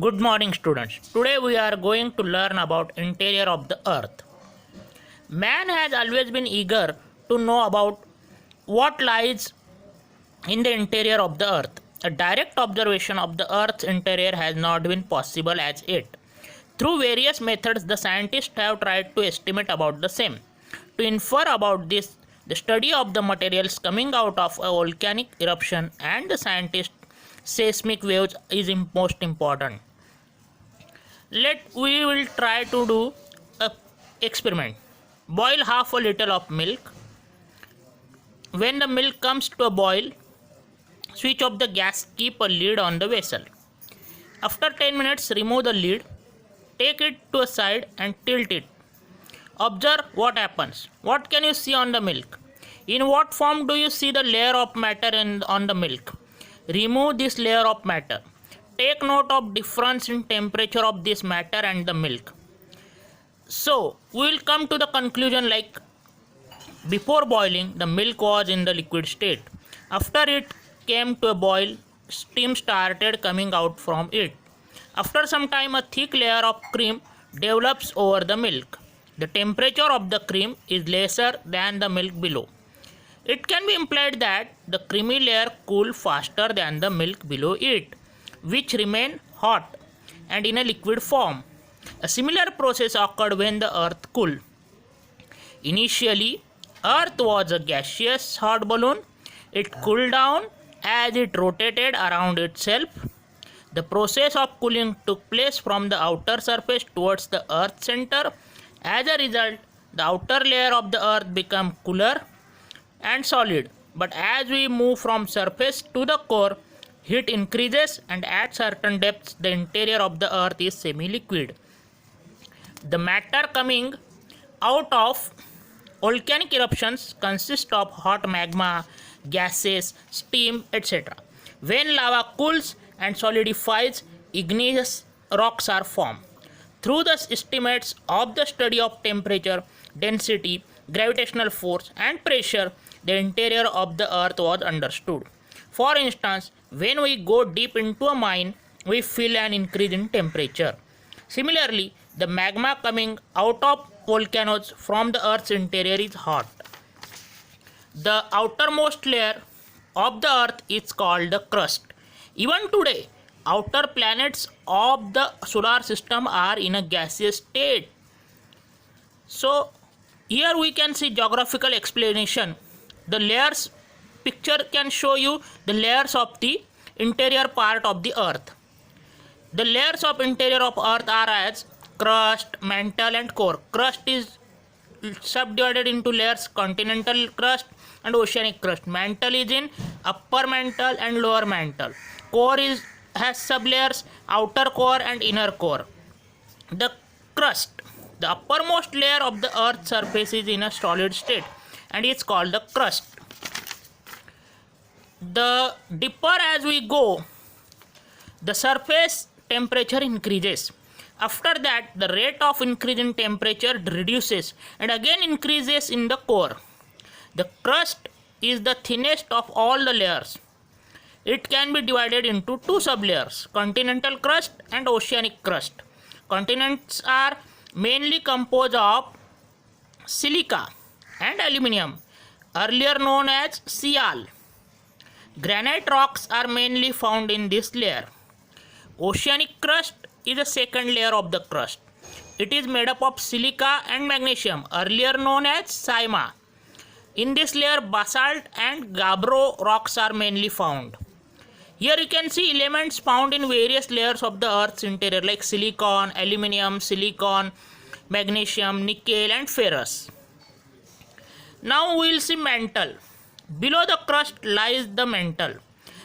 Good morning students. Today we are going to learn about interior of the earth. Man has always been eager to know about what lies in the interior of the earth. A direct observation of the earth's interior has not been possible as yet. Through various methods the scientists have tried to estimate about the same. To infer about this, the study of the materials coming out of a volcanic eruption and the scientists seismic waves is most important. We will try to do a experiment. Boil half a liter of milk. When the milk comes to a boil, switch off the gas, keep a lid on the vessel. After 10 minutes, remove the lid, take it to a side and tilt it. Observe what happens. What can you see on the milk? In what form do you see the layer of matter on the milk? Remove this layer of matter. Take note of difference in temperature of this matter and the milk. So, we will come to the conclusion like before boiling, the milk was in the liquid state. After it came to a boil, steam started coming out from it. After some time, a thick layer of cream develops over the milk. The temperature of the cream is lesser than the milk below. It can be implied that the creamy layer cooled faster than the milk below it, which remained hot and in a liquid form. A similar process occurred when the earth cooled. Initially, earth was a gaseous hot balloon. It cooled down as it rotated around itself. The process of cooling took place from the outer surface towards the earth's center. As a result, the outer layer of the earth became cooler and solid. But as we move from surface to the core, heat increases and at certain depths the interior of the earth is semi-liquid. The matter coming out of volcanic eruptions consists of hot magma, gases, steam, etc. When lava cools and solidifies, igneous rocks are formed. Through the estimates of the study of temperature, density, gravitational force and pressure, the interior of the earth was understood. For instance, when we go deep into a mine, we feel an increase in temperature. Similarly, the magma coming out of volcanoes from the earth's interior is hot. The outermost layer of the earth is called the crust. Even today, outer planets of the solar system are in a gaseous state. So, here we can see geographical explanation. The layers picture can show you the layers of the interior part of the earth. The layers of interior of earth are as crust, mantle and core. Crust is subdivided into layers: continental crust and oceanic crust. Mantle is in upper mantle and lower mantle. Core has sublayers: outer core and inner core. The crust, the uppermost layer of the earth's surface, is in a solid state and it's called the crust. The deeper as we go, the surface temperature increases. After that, the rate of increase in temperature reduces and again increases in the core. The crust is the thinnest of all the layers. It can be divided into two sublayers: continental crust and oceanic crust. Continents are mainly composed of silica and aluminium, earlier known as sial. Granite rocks are mainly found in this layer. Oceanic crust is the second layer of the crust. It is made up of silica and magnesium, earlier known as sima. In this layer, basalt and gabbro rocks are mainly found. Here you can see elements found in various layers of the earth's interior like silicon, aluminium, silicon, magnesium, nickel and ferrous. Now we will see mantle. Below the crust lies the mantle.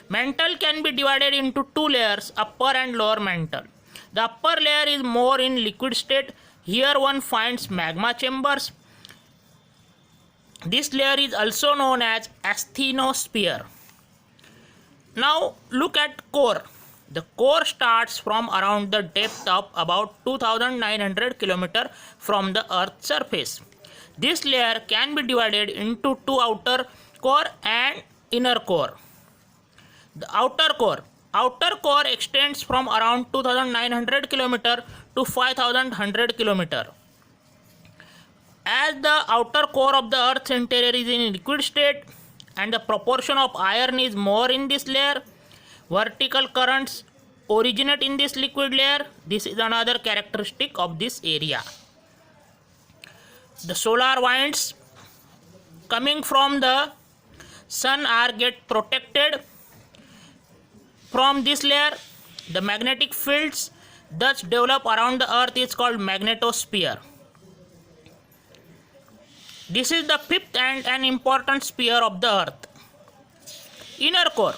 Mantle can be divided into two layers, upper and lower mantle. The upper layer is more in liquid state. Here one finds magma chambers. This layer is also known as asthenosphere. Now look at core. The core starts from around the depth of about 2900 km from the earth's surface. This layer can be divided into two: outer core and inner core. The outer core Outer core extends from around 2900 km to 5100 km. As the outer core of the Earth's interior is in liquid state and the proportion of iron is more in this layer, vertical currents originate in this liquid layer. This is another characteristic of this area. The solar winds coming from the sun are get protected from this layer. The magnetic fields thus develop around the earth is called magnetosphere. This is the fifth and an important sphere of the earth. Inner core.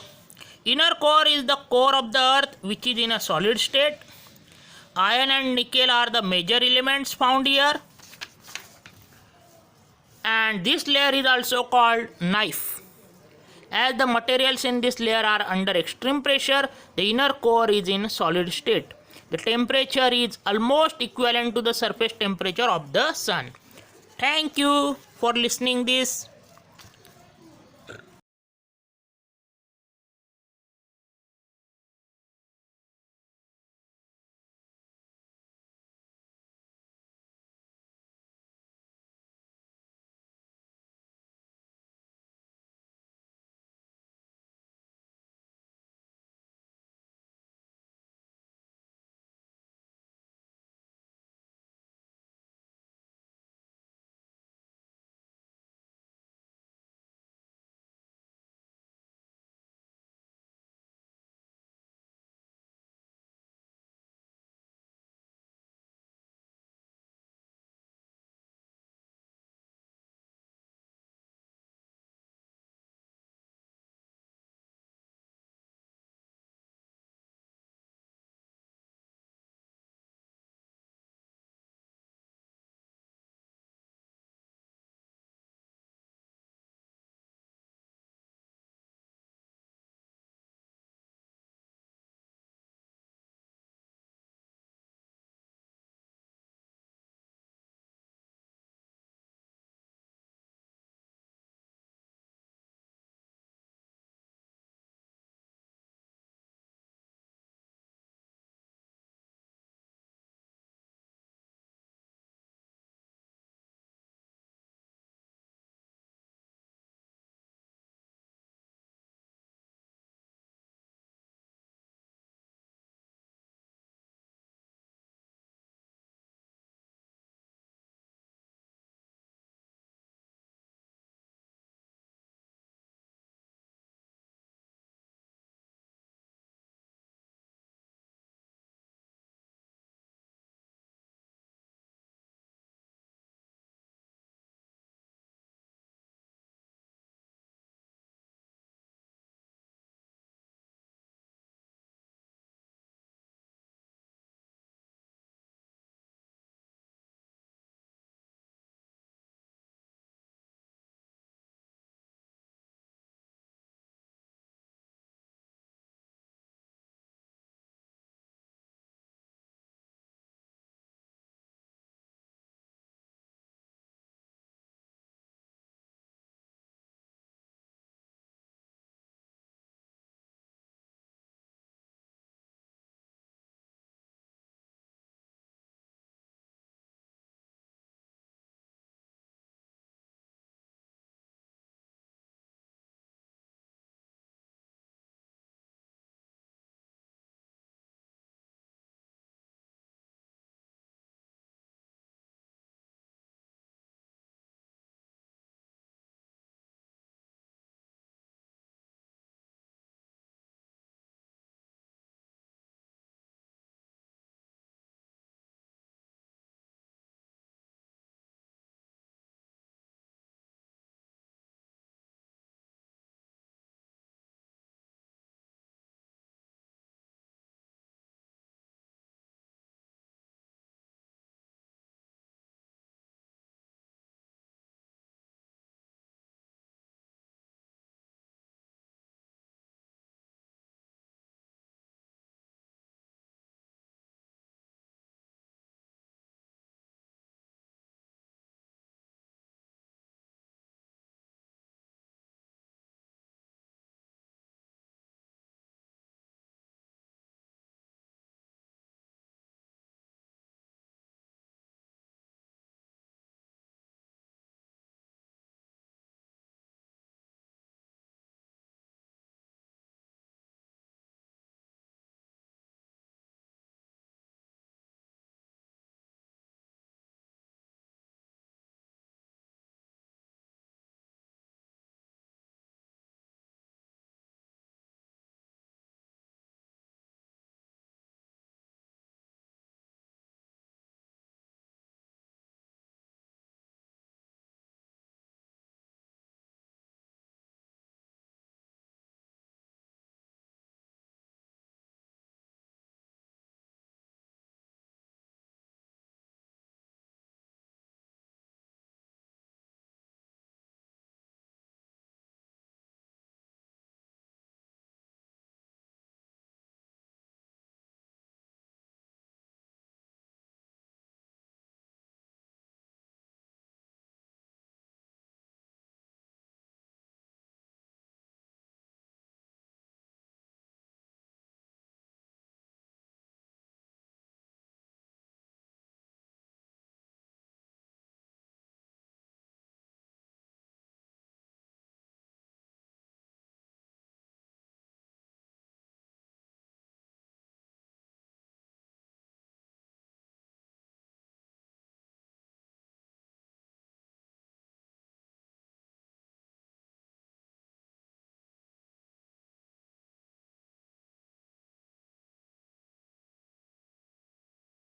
Inner core is the core of the earth which is in a solid state. Iron and nickel are the major elements found here. And this layer is also called knife. As the materials in this layer are under extreme pressure, the inner core is in solid state. The temperature is almost equivalent to the surface temperature of the sun. Thank you for listening this.